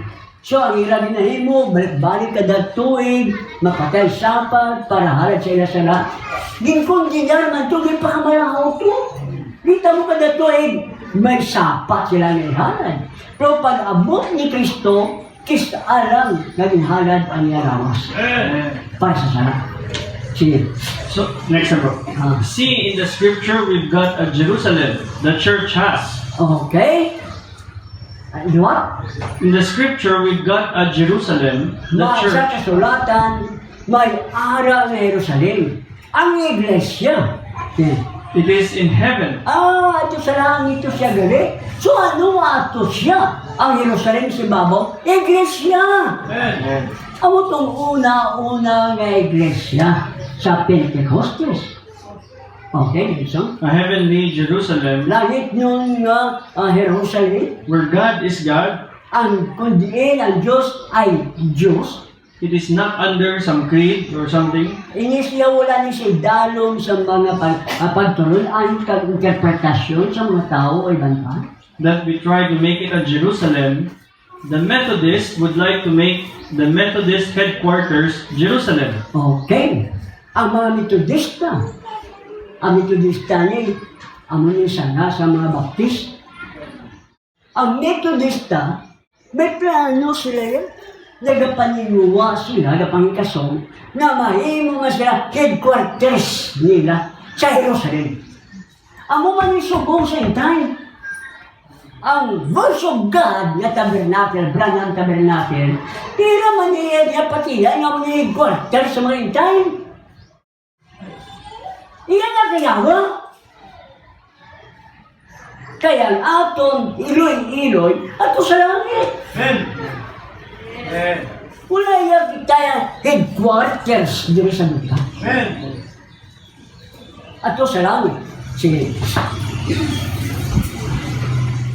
S1: So, ang ira ginahimo, balik-balik kada tuig, mapatay sapat para halad sa ila sala. Ginkong dinyar man to, di pa kamalahaw to. Kita mo kada tuig, may sapat sila ng halad. Pero pag abot ni Kristo, kis alam naging halad ang iyarawas. Para sa sala. Sige.
S4: So, next one, bro. See, in the scripture, we've got a Jerusalem. The church has.
S1: Okay. What?
S4: In the scripture, we've got a Jerusalem. The
S1: Sa
S4: church.
S1: kasulatan, may araw na Jerusalem. Ang iglesia. Okay.
S4: It is in heaven.
S1: Ito sa langit ito siya gali. So ano ato siya? Ang Jerusalem si Babaw? Iglesia! Amo itong una-una nga iglesia sa Pentecostes. Okay, so?
S4: A heavenly Jerusalem
S1: Langit nung Jerusalem,
S4: where God is God.
S1: ang kundiin, ang Diyos ay Diyos.
S4: It is not under some creed or something.
S1: Inisya wala ni si dalom sa mga pagturuan, interpretasyon sa mga tao o ibang tao.
S4: That we try to make it a Jerusalem. The Methodists would like to make the Methodist headquarters Jerusalem.
S1: Okay. Ang mga Metodista, ang Metodista ni, ni sana sa mga Baptist. Ang Metodista, may plano sila yan. Nagapaninuwa sila, nagapangikasong, na mahimo nga sila headquarters nila sa Jerusalem. Amo man yung subong sa time. Ang voice of God na tabernacle, Branham Tabernacle, tira man niya patiya nga mga headquarters sa mga time. Iyan nga kayawa. Kaya ang aton iloy-iloy ato sa langit. Wala yung kita headquarters dito sa lupa. Ato sa langit. Sige.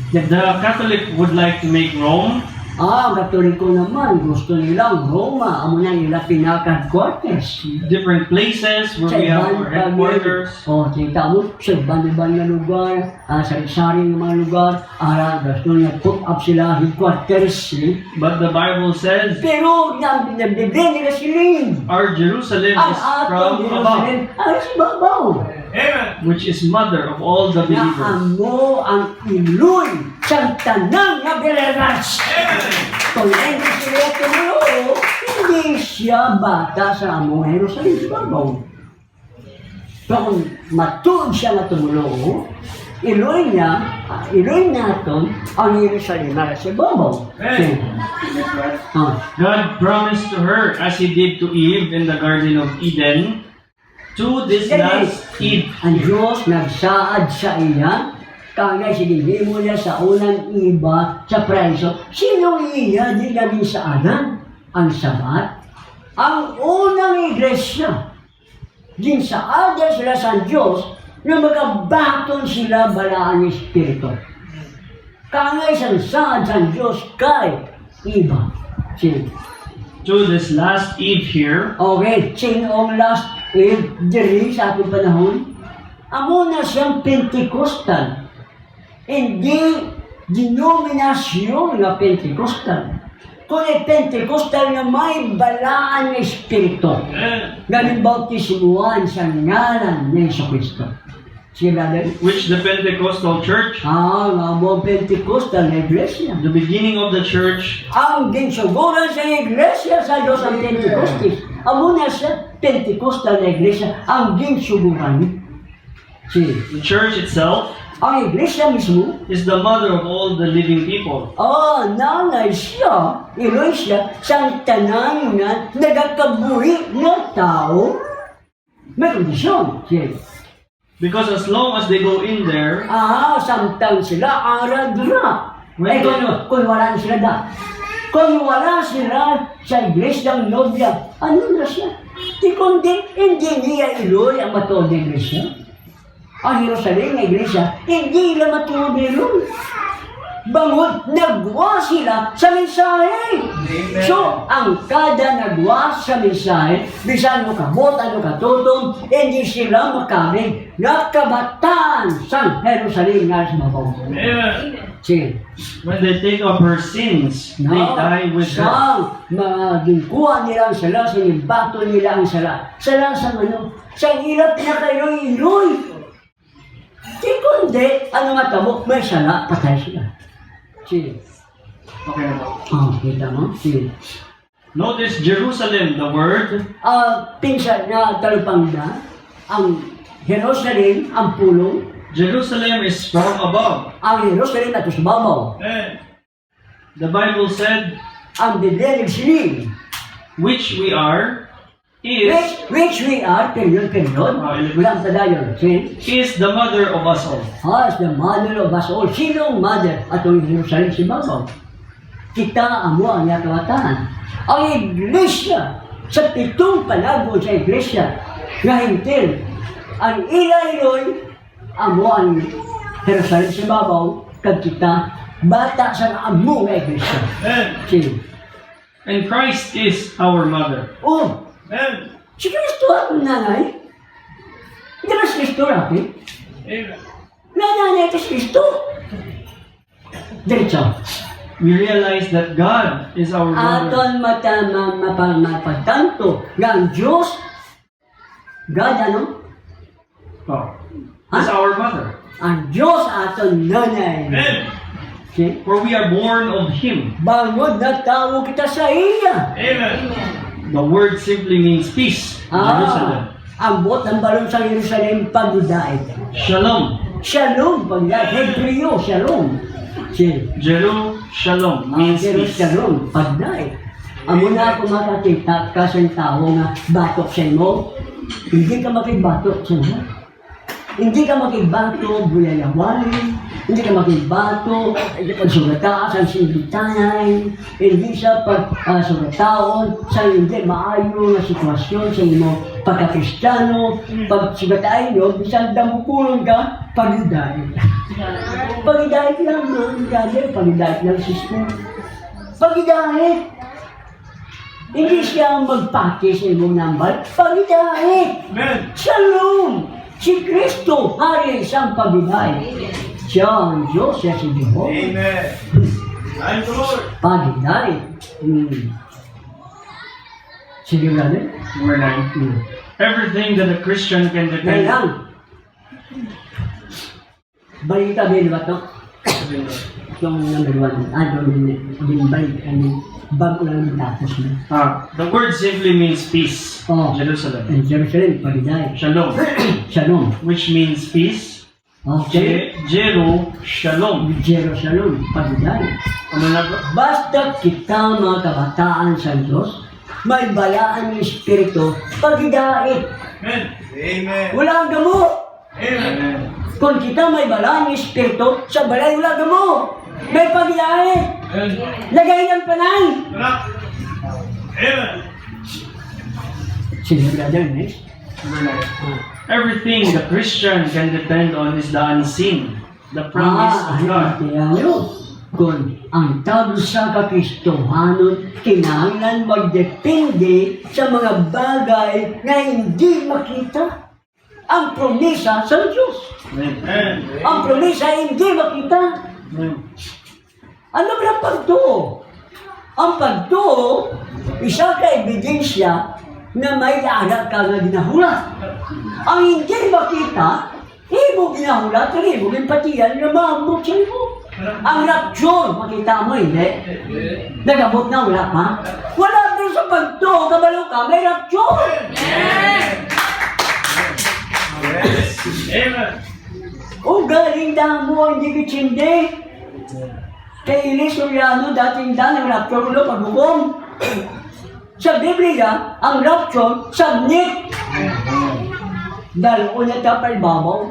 S4: The Catholic would like to make Rome.
S1: Ang Katoliko naman, gusto nilang Roma, amo na nila pinaka-headquarters.
S4: Different places where we have our headquarters.
S1: Kita mo, sa iban-iban na lugar, sari-sari ng mga lugar, gusto niya put up sila headquarters.
S4: But the Bible says
S1: Pero, nabibigyan nila sila.
S4: our Jerusalem
S1: Ang
S4: is
S1: atong
S4: from above,
S1: Jerusalem, ang si Babaw.
S4: which is mother of all the
S1: Na
S4: believers.
S1: amo ang iloy sa tanang nga believers. Kung hindi sila tumulo, hindi siya bata sa amo Jerusalem si Babaw. Pero kung matuod siya na tumulo, iloy natin ang Jerusalem na si Babaw.
S4: God promised to her, as He did to Eve in the Garden of Eden, to this last Eve.
S1: Ang Diyos nagsaad sa iya, kaya sinihimo niya sa unang iba sa preso. Sino iya di naging sa Adan? Ang Sabat? Ang unang iglesia. Din sa Adan sila sa Diyos na magabaton sila balaan ng Espiritu. Kaya isang saad sa Diyos kay iba. Sino?
S4: To this last Eve here,
S1: Okay, sino ang last diri sa ating panahon? Amo na siyang Pentecostal. Hindi denominasyon na Pentecostal. Kung ay Pentecostal na may balaan ng Espiritu. Galing bautismuan sa ngalan ng Yesu Cristo. Sige, brother.
S4: which the Pentecostal church,
S1: Nga mo Pentecostal na iglesia.
S4: the beginning of the church,
S1: Ang ginsuguran sa iglesia sa Diyos ang Pentecostes. Amo na sa Pentecostal na iglesia ang ginsuguran. Sige.
S4: the church itself,
S1: Ang iglesia mismo,
S4: is the mother of all the living people.
S1: nanay siya, iloy siya, sa tanan nga nagakabuhi na tao. May kondisyon. Sige.
S4: Because as long as they go in there,
S1: Samtang sila, arad na. Kung wala na sila da. Kung wala sila sa iglesia ng nobya, ano na siya? Kundi hindi niya iloy ang matuod na iglesia. Ang Jerusalem na iglesia, hindi nila matuod na iloy. Bangod, nagwa sila sa mensahe.
S2: Amen.
S1: So, ang kada nagwa sa mensahe, bisan mo kabot, ano katutong, hindi sila makalig na kabataan sa Jerusalem nga sa mabaw. Sige.
S4: when they take up her sins, they die with her.
S1: Magingkuha nila ang sala, sinibato nila ang sala. Sala sa ano? Sa ilap na kayo-iloy. Di kundi, ano nga tamo, may sala, patay sila. Sige.
S4: Okay na po.
S1: Kita mo? Sige.
S4: Notice Jerusalem, the word,
S1: Pinsan na talupangda, ang Jerusalem, ang pulong,
S4: Jerusalem is from above.
S1: ang Jerusalem at usbabaw.
S4: The Bible said,
S1: Ang Biblia nagsiling,
S4: which we are, is
S1: which we are, period. Walang tadayon. Sige.
S4: the mother of us all.
S1: As the mother of us all. Sino ang mother? Atong Jerusalem si Babaw. Kita amo ang yakawataan. Ang iglesia, sa pitong palago sa iglesia, nga hintil, ang ilailoy, amo ang Jerusalem si Babaw, kag kita, bata sa amo nga iglesia. Sige.
S4: And Christ is our mother.
S1: Oh, si Kristo ang nanay. Hindi ba si Kristo natin? Nanay ka si Kristo. Diretso.
S4: We realize that God is our mother.
S1: Aton mapagtanto nga ang Diyos, God ano?
S4: Oh, is our mother.
S1: Ang Diyos aton nanay. Okay?
S4: For we are born of Him.
S1: Bangod na tao kita sa iya.
S4: The word simply means peace. Jerusalem.
S1: Ang bot ng balon sa Jerusalem pagdait.
S4: Shalom.
S1: Shalom pagdait. Hebreo, shalom. Okay.
S4: Shalom means peace.
S1: Shalom pagdait. Amo na ako makakita ka sa tao nga batok sa imo. Hindi ka makibatok sa imo. Hindi ka makibato, bulayawalin. Hindi ka makibato, pagsugataas ang sinditanay. Hindi sa pagsugataon sa hindi maayo na sitwasyon sa imo pagka-Kristiyano. Pagsugataay nyo, bisan damukulong ka, pagidait. Pagidait lang, brother. Pagidait lang, sister. Pagidait. Hindi siya magpake sa imong number. Pagidait. Shalom. Si Kristo, hari isang pagidait. Siya ang Diyos, siya si Jehovah.
S2: Amen. I'm the Lord.
S1: Pagidait. Sige, brother.
S4: Number 9. Everything that a Christian can
S1: Ngayon
S4: depend
S1: lang. Balita din ba ito? Yung number 1. Din balik. Bago lang yung tapos na.
S4: The word simply means peace.
S1: Oh.
S4: Jerusalem.
S1: And Jerusalem, pagidait.
S4: Shalom,
S1: Shalom.
S4: which means peace.
S1: Okay.
S4: Shalom.
S1: Jerusalem, pagidait.
S4: Ano na ba?
S1: Basta kita mga kabataan sa Diyos, may balaan ng Espiritu, pagidait.
S2: Amen.
S1: Walang gamot.
S4: Amen.
S1: Kung kita may balaan ng Espiritu, sa balay walang gamot. May pagidait. Lagay ng panay. Sige, brother, next.
S4: Number 9. Everything the Christian can depend on is the unseen, the promise of God.
S1: Kaya nyo, kung ang tao sa kakristohanon, kinahanglan magdepende sa mga bagay na hindi makita. Ang promesa sa Diyos.
S4: Amen.
S1: Ang promesa hindi makita. Ano ba ang pagtuo? Ang pagtuo, isa ka ebidensya na may anak ka na ginahulat. Ang hindi makita, ibo ginahulat, ang ibo impatiyan na maambot sa iyo. Ang rapture, makita mo, hindi? Nagabot na, wala pa? Wala doon sa pagtuo, kabalo ka, may rapture. O galing damo, hindi kitsindi. Kay Eli Soriano, dating ang rapture ulo paghukom. Sa Biblia, ang rapture, submit. dalo na ta palibabaw.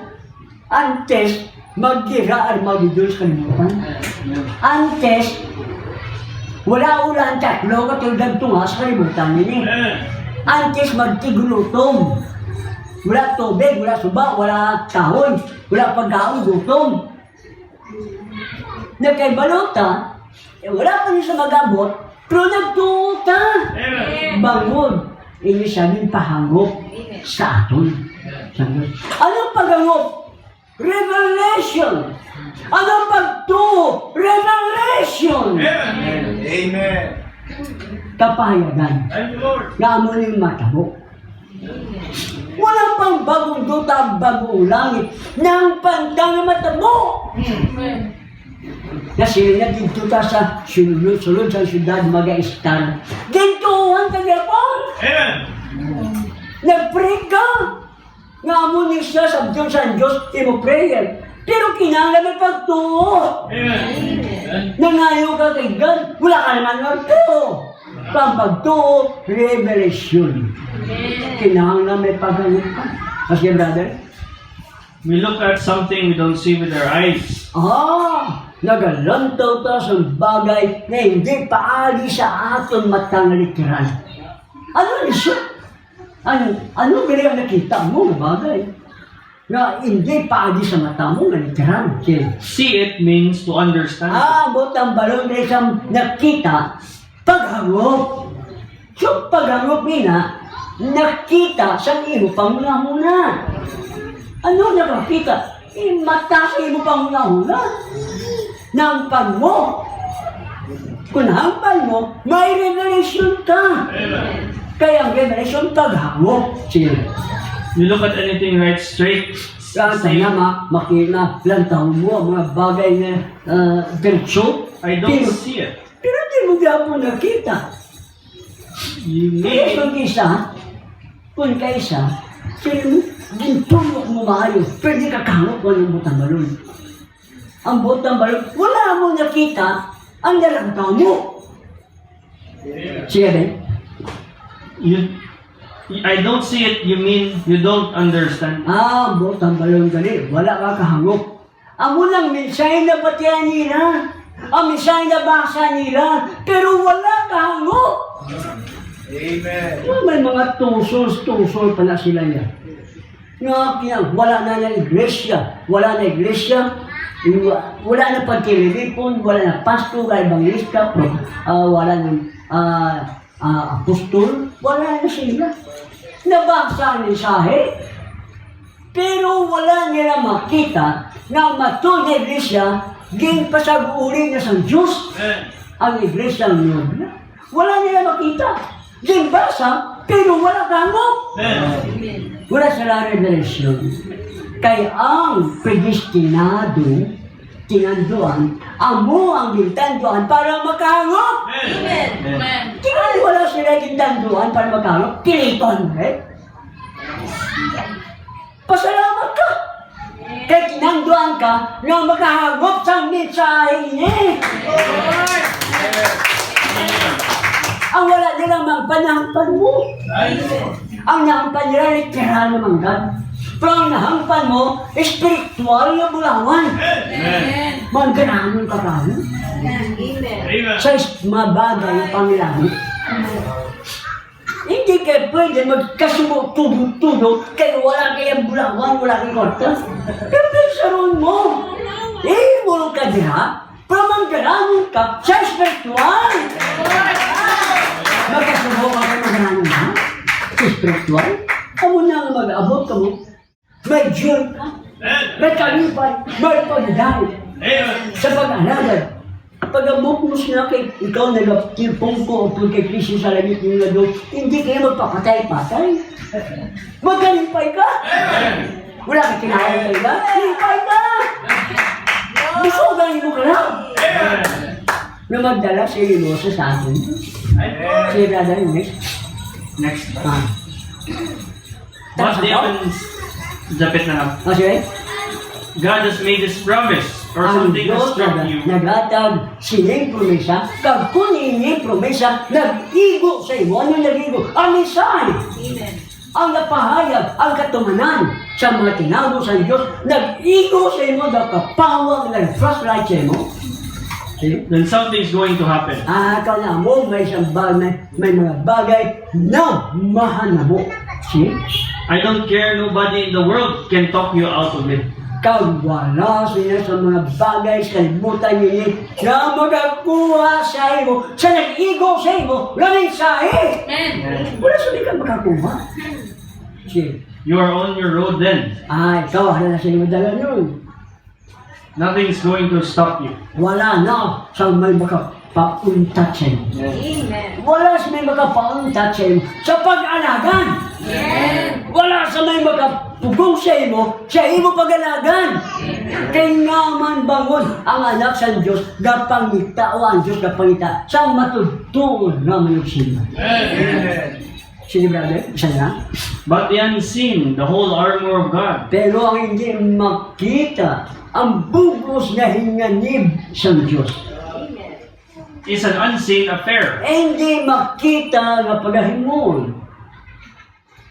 S1: Antes, magkira Armageddon sa kalimutan. Antes, wala ulan tatlo katulad ng tunga sa kalimutan nini. Antes, magtigulutom. Wala tubig, wala suba, wala kahon, wala pagkaon, gutom. Nagkaibalota, wala pa rin sa mag-abot, pero nagtuta. Bangon, ini sabing pahangop sa aton. Anong paghangop? Revelation. Anong pagtuo? Revelation.
S2: Amen.
S1: Kapahayagan.
S2: Thank you, Lord.
S1: Na amo yung matabo. Wala pang bagong duta, bagong langit, ng pantang na matabo. Kasi na dito ta sa sulod sa syudad mag-a-star. Gintuhan ka gyapon.
S2: Amen.
S1: Nag-pray ka. Nga amo ni siya sa Diyos ang Diyos, imo prayer. Pero kinala may pagtuo.
S2: Amen.
S1: Nangayo ka kay God, wala ka naman magtuo. Pang pagtuo, revelation. Kinahanglan may paghanap ka. Kasi brother,
S4: We look at something we don't see with our eyes.
S1: nagalantaw ta sa bagay na hindi paali sa aton matang literal. Ano ni siya? Ano bili ang nakita mo na bagay? Na hindi paali sa mata mo na literal.
S4: See it means to understand.
S1: Botang balon na isang nakita, paghangop. So paghangop nina, nakita sa imo pangunahuna. Ano nakakita? Mata sa imo pangunahuna. Nampan mo. Kung hampan mo, may revelation ka. Kaya ang revelation paghangop. Sige.
S4: You look at anything right straight.
S1: Kasi nga makina lantaw mo ang mga bagay na diretso.
S4: I don't see it.
S1: Pero di mo gapon nakita.
S4: You
S1: Kaya
S4: need
S1: kung kaisa, sino gintulok mo maayo, pwede ka kahangop ko ng butang balon. Ang butang balon, wala mo nakita, ang nalantaw mo. Sige ba?
S4: I don't see it, you mean you don't understand.
S1: Ang butang balon gali, wala ka kahangop. Ang unang mensahe na batihan nila, ang mensahe na basa nila, pero wala kahangop.
S2: Amen.
S1: May mga tusol pala sila niya. Nga, wala na ng iglesia. Wala na pagkililipon, wala na pastor, evangelista, wala na apostol, wala na sila. Nabasa ang mensahe, pero wala nila makita na matod na iglesia, ginpasag-uri na sa Diyos ang iglesia ng Lord. Wala nila makita. Ginbasa, pero wala kangop. Wala sila revelation. Kaya ang predestinado, tinanduan, amo ang gintanduan para makahangop. Tingnan wala sila gintanduan para makahangop, kiliton, pasalamat ka. Kaya tinanduan ka na makahangop sa mensahe niya. Ang wala nilang magpanahangpan mo. Ang nahangpan nila, literal na manggan. Pero ang nahangpan mo, espiritual na bulawan. Mangganahan ka tayo. Sa mga bagay na pangilangit. Hindi kayo pwede magkasumo-tudog-tudog kaya wala kayang bulawan, wala kayong korta. Pero pinsaroon mo. Bulong ka diha, pero mangganahan ka sa espiritual. Magkasumo ka kayo maganahan ka? Spiritual? Kamu na mag-abot ka mo. May joy ka. May kalipay. May pagdahil. Sa pag-alagad. Pag-abot mo siya kay ikaw na laptipong ko o kay Kristo sa langit ng lado, hindi kayo magpapatay-patay. Magkalipay ka. Wala ka kinahangay ka. Lipay ka. Gusto ko galing mo ka lang. Na magdala si Liloso sa atin. Si Brother
S4: Next.
S1: What
S4: What happens? Japit na lang.
S1: Kasi,
S4: God has made this promise or
S1: ang
S4: something has
S1: Diyos
S4: struck you.
S1: naghatag sining promesa, kag kung ining promesa, nag-igo sa imo. Ano nag-igo? Ang mensahe. ang napahayag, ang katumanan sa mga tinago sa Diyos, nag-igo sa imo, nagkapawag, nag-frustrate sa imo. See?
S4: then something's going to happen.
S1: Ikaw na mo, may isang bagay, may mga bagay na mahanamo. See?
S4: I don't care, nobody in the world can talk you out of it.
S1: Kawala sila sa mga bagay sa kalimutan niya na magakuha sa imo, sa nag-igo sa imo, lamig sa wala sa di ka makakuha. See?
S4: You are on your road then.
S1: Ikaw, hala na sa imo dala yun.
S4: Nothing's going to stop you.
S1: Wala na sa may makapauntat sa imo. Wala sa may makapauntat sa imo sa pag-alagan. Wala sa may makapugong sa imo pag-alagan. Kaya naman bangon ang anak sa Diyos, gapangita o ang Diyos gapangita sa matutuon naman yung sila.
S2: Amen.
S1: Sige brother, isa lang.
S4: But the unseen, the whole armor of God,
S1: Pero ang hindi makita, ang bugos na hinganib sa Diyos.
S4: is an unseen affair.
S1: Hindi makita na pagahimon.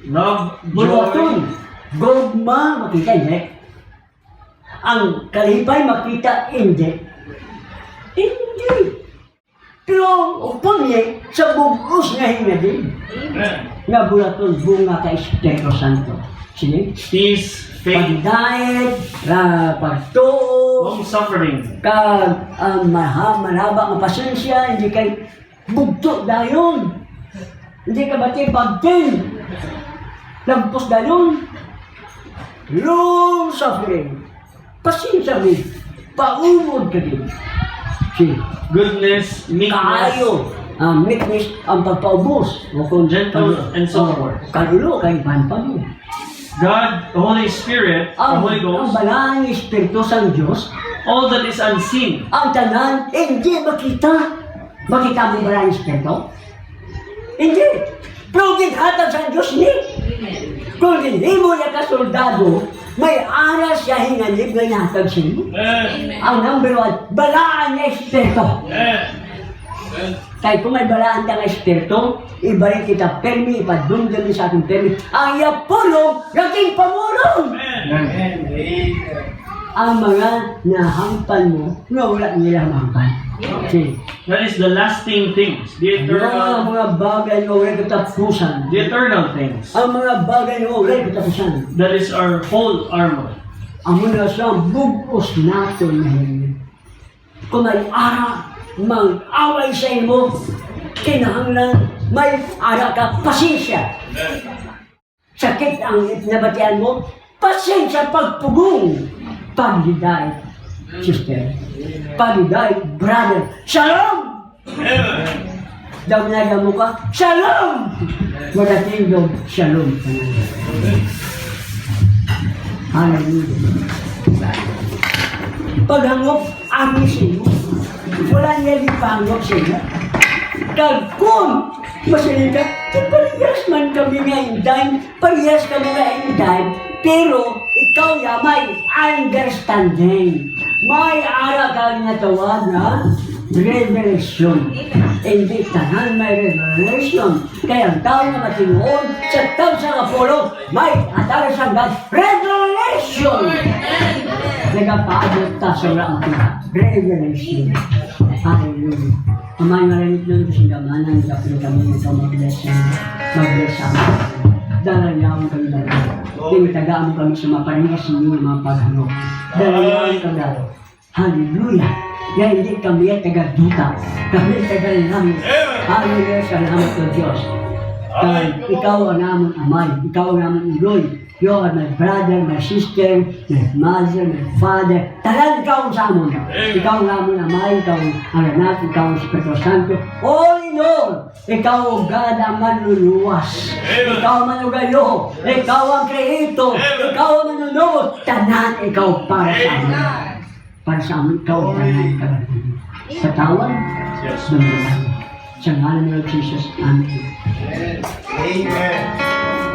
S4: Love,
S1: Bulaton,
S4: joy,
S1: gogma, makita hindi. Ang kalipay makita hindi. Hindi. Pero upang niya sa bugos na hinganib. Na bulaton, bunga ka Espiritu Santo. Sige?
S4: peace, faith,
S1: Pagdahit, pagtuo,
S4: long suffering,
S1: mahaba ang pasensya, hindi kay bugto dayon. Hindi ka bati pagtin. Lampos dayon. Long suffering. Pasensya rin. Paumod ka din. Si
S4: goodness, meekness,
S1: kaayo. Ang meekness, ang pagpaubos. O kung
S4: Gentle and so forth.
S1: Kalulo, kay panpag.
S4: God, the Holy Spirit, the
S1: Ang
S4: Holy Ghost,
S1: balang Espiritu sa Diyos,
S4: all that is unseen,
S1: ang tanan, hindi makita. Makita mo ba ang Espiritu? Hindi. Pero ginhatag sa Diyos ni. Kung hindi mo niya kasoldado, may aras siya hinganib na inahatag sa iyo. Ang number one, balaan niya Espiritu. Kahit kung may balaan ka ng Espiritu, ibalik kita permi, ipadunggan sa ating permi. Ang yapulong, naging pamulong.
S2: Amen.
S1: Ang mga nahampan mo, na wala nila mahampan. See?
S4: that is the lasting things, the
S1: Ang
S4: eternal,
S1: mga bagay na wala katapusan.
S4: the eternal things.
S1: Ang mga bagay na wala katapusan.
S4: That is our whole armor.
S1: Ang muna sa bugos nato na hindi. Kung may ara, mag-away sa imo, kinahanglan, may ara ka, pasensya. Sakit ang nabatian mo, pasensya pagpugong. Paghiday, sister. Paghiday, brother. Shalom! Daw mo ka, shalom! Madating daw, shalom. Hallelujah. Paghangop, amin sa iyo. Wala niya din pahangop sa iyo. Kagkun, masalita, parehas man kami nga inday, parehas kami nga inday, pero ikaw ya may understanding. May ara ka nga tawag na revelation. Hindi tanan may revelation. Kaya ang tao na matinuon sa tao sa kapulong, may atara sa God, revelation. Nagapaabot ta sa wala makita. Revelation. Hallelujah. Amay maramit nun kasi gamanan, kapag kami ito mag-bless sa amin. Dalayawan kami dalawa. Tinitagaan kami sa mga paringas ninyo ng mga paghangok. Dalayawan kami dalawa. Hallelujah! Kaya hindi kami ay taga-duta. Kami ay taga-langit. Hallelujah! Salamat sa Diyos. Ikaw ang aming amay. Ikaw ang aming uloy. You are my brother, my sister, my mother, my father. Talan ikaw sa amon. Ikaw ang aming amay. Ikaw ang anak. Ikaw ang Espiritu Santo. All in all, ikaw ang God ang manluluwas. Ikaw ang manugayo. Ikaw ang Creator. Ikaw ang manunod. Tanan ikaw para sa amin. Para sa amin, ikaw ang tanan ka. Sa tawan,
S4: Yes.
S1: sa ngalan ng Jesus. Amen.
S2: Amen.